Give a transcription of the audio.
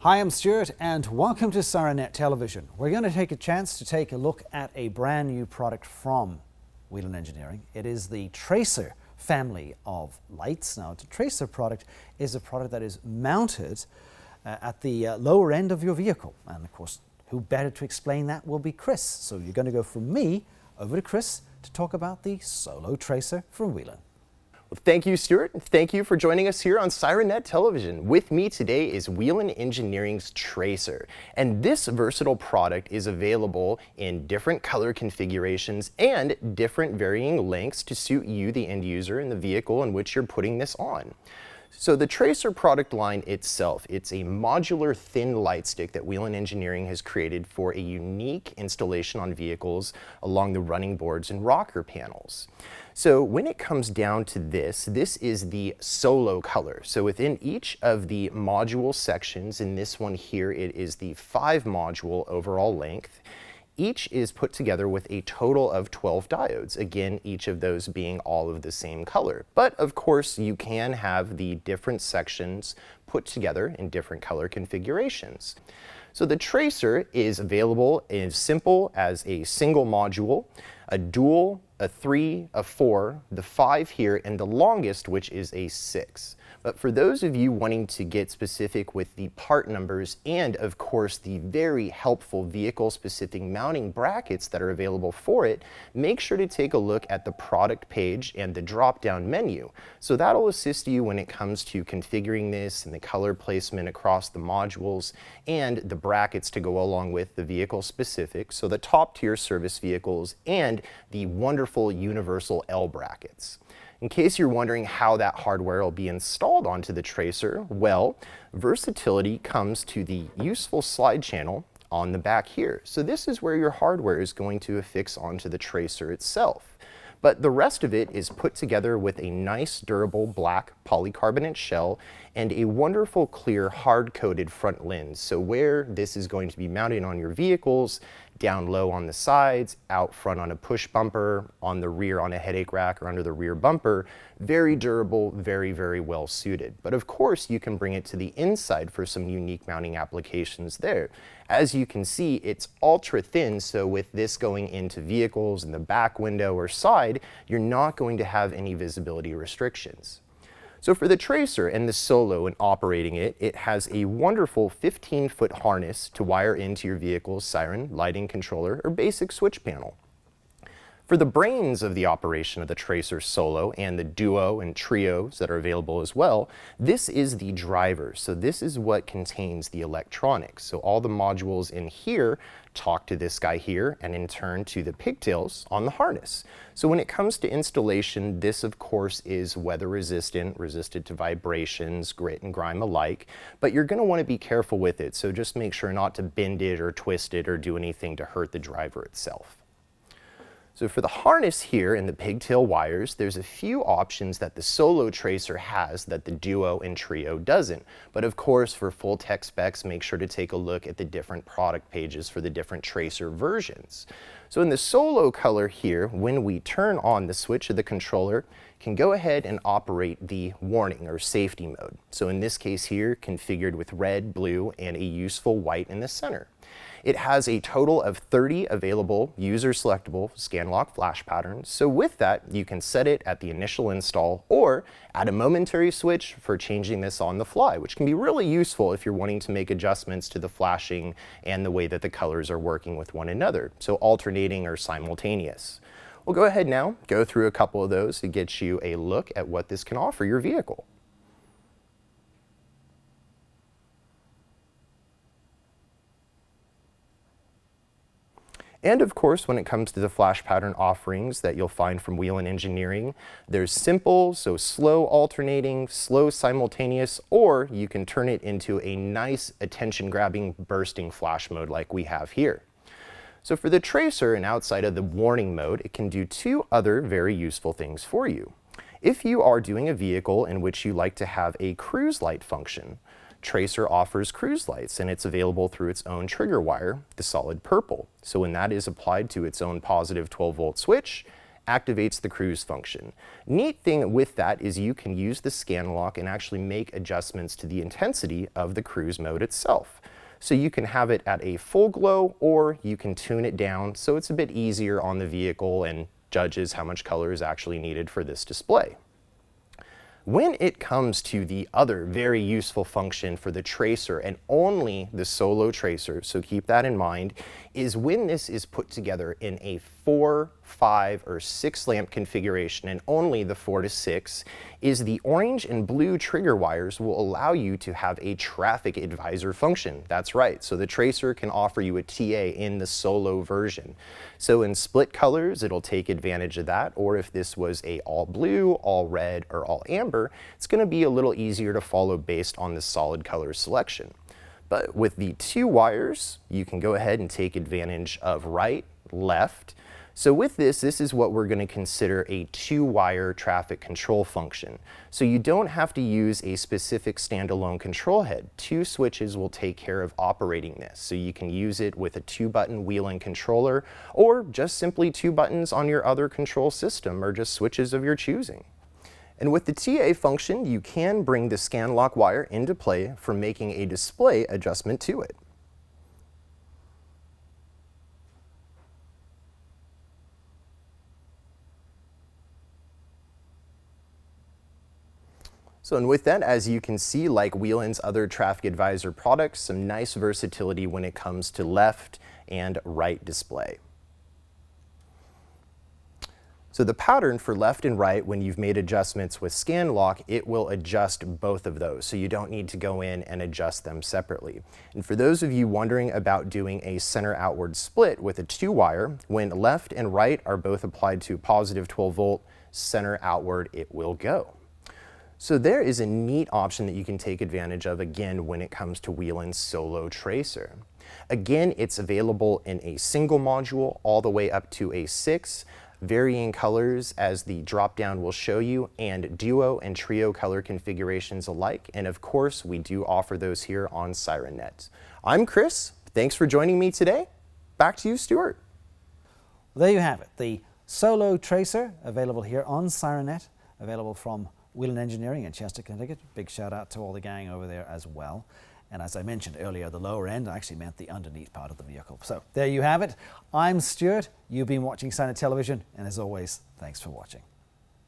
Hi, I'm Stuart and welcome to SIRENNET Television. We're going to take a chance to take a look at a brand new product from Whelen Engineering. It is the Tracer family of lights. Now, the Tracer product is a product that is mounted at the lower end of your vehicle. And of course, who better to explain that will be Chris. So you're going to go from me over to Chris to talk about the Solo Tracer from Whelen. Well, thank you, Stuart. Thank you for joining us here on SIRENNET Television. With me today is Whelen Engineering's Tracer. And this versatile product is available in different color configurations and different varying lengths to suit you, the end user, and the vehicle in which you're putting this on. So the Tracer product line itself, it's a modular thin light stick that Whelen Engineering has created for a unique installation on vehicles along the running boards and rocker panels. So when it comes down to this is the Solo color. So within each of the module sections, in this one here, it is the 5 module overall length. Each is put together with a total of 12 diodes, again, each of those being all of the same color. But of course, you can have the different sections put together in different color configurations. So the Tracer is available as simple as a single module, a dual, a 3, a 4, the 5 here, and the longest, which is a 6. But for those of you wanting to get specific with the part numbers and, of course, the very helpful vehicle-specific mounting brackets that are available for it, make sure to take a look at the product page and the drop-down menu. So that'll assist you when it comes to configuring this and the color placement across the modules and the brackets to go along with the vehicle-specific, so the top-tier service vehicles and the wonderful universal L brackets. In case you're wondering how that hardware will be installed onto the Tracer, well, versatility comes to the useful slide channel on the back here. So this is where your hardware is going to affix onto the Tracer itself. But the rest of it is put together with a nice durable black polycarbonate shell and a wonderful clear hard-coated front lens. So where this is going to be mounted on your vehicles, down low on the sides, out front on a push bumper, on the rear on a headache rack or under the rear bumper, very durable, very, very well suited. But of course, you can bring it to the inside for some unique mounting applications there. As you can see, it's ultra thin, so with this going into vehicles in the back window or side, you're not going to have any visibility restrictions. So for the Tracer and the Solo and operating it, it has a wonderful 15-foot harness to wire into your vehicle's siren, lighting controller, or basic switch panel. For the brains of the operation of the Tracer Solo and the Duo and Trios that are available as well, this is the driver. So this is what contains the electronics. So all the modules in here talk to this guy here and in turn to the pigtails on the harness. So when it comes to installation, this of course is weather resistant, resistant to vibrations, grit and grime alike, but you're going to want to be careful with it. So just make sure not to bend it or twist it or do anything to hurt the driver itself. So for the harness here and the pigtail wires, there's a few options that the Solo Tracer has that the Duo and Trio doesn't. But of course, for full tech specs, make sure to take a look at the different product pages for the different Tracer versions. So in the Solo color here, when we turn on the switch of the controller, can go ahead and operate the warning or safety mode. So in this case here, configured with red, blue, and a useful white in the center. It has a total of 30 available user-selectable scan-lock flash patterns. So with that, you can set it at the initial install or add a momentary switch for changing this on the fly, which can be really useful if you're wanting to make adjustments to the flashing and the way that the colors are working with one another, so alternating or simultaneous. We'll go ahead now, go through a couple of those to get you a look at what this can offer your vehicle. And of course, when it comes to the flash pattern offerings that you'll find from Whelen Engineering, there's simple, so slow alternating, slow simultaneous, or you can turn it into a nice attention-grabbing bursting flash mode like we have here. So for the Tracer and outside of the warning mode, it can do 2 other very useful things for you. If you are doing a vehicle in which you like to have a cruise light function, Tracer offers cruise lights, and it's available through its own trigger wire, the solid purple. So when that is applied to its own positive 12-volt switch, activates the cruise function. Neat thing with that is you can use the scan lock and actually make adjustments to the intensity of the cruise mode itself. So you can have it at a full glow, or you can tune it down so it's a bit easier on the vehicle and judges how much color is actually needed for this display. When it comes to the other very useful function for the tracer, and only the solo tracer, so keep that in mind, is when this is put together in a 4, 5, or 6 lamp configuration, and only the 4 to 6, is the orange and blue trigger wires will allow you to have a traffic advisor function. That's right, so the tracer can offer you a TA in the solo version. So in split colors, it'll take advantage of that, or if this was a all blue, all red, or all amber, it's going to be a little easier to follow based on the solid color selection. But with the 2 wires, you can go ahead and take advantage of right, left. So with this is what we're going to consider a 2-wire traffic control function. So you don't have to use a specific standalone control head. 2 switches will take care of operating this. So you can use it with a 2-button Whelen controller, or just simply 2 buttons on your other control system, or just switches of your choosing. And with the TA function, you can bring the scan lock wire into play for making a display adjustment to it. So, and with that, as you can see, like Whelen's other traffic advisor products, some nice versatility when it comes to left and right display. So the pattern for left and right, when you've made adjustments with scan lock, it will adjust both of those. So you don't need to go in and adjust them separately. And for those of you wondering about doing a center outward split with a 2-wire, when left and right are both applied to positive 12 volt, center outward it will go. So there is a neat option that you can take advantage of again when it comes to Whelen's Solo Tracer. Again, it's available in a single module all the way up to a 6. Varying colors as the drop down will show you, and duo and trio color configurations alike. And of course, we do offer those here on SIRENNET. I'm Chris. Thanks for joining me today. Back to you, Stuart. Well, there you have it. The Solo Tracer available here on SIRENNET, available from Whelen Engineering in Chester, Connecticut. Big shout out to all the gang over there as well. And as I mentioned earlier, the lower end actually meant the underneath part of the vehicle. So there you have it. I'm Stuart. You've been watching SIRENNET Television. And as always, thanks for watching.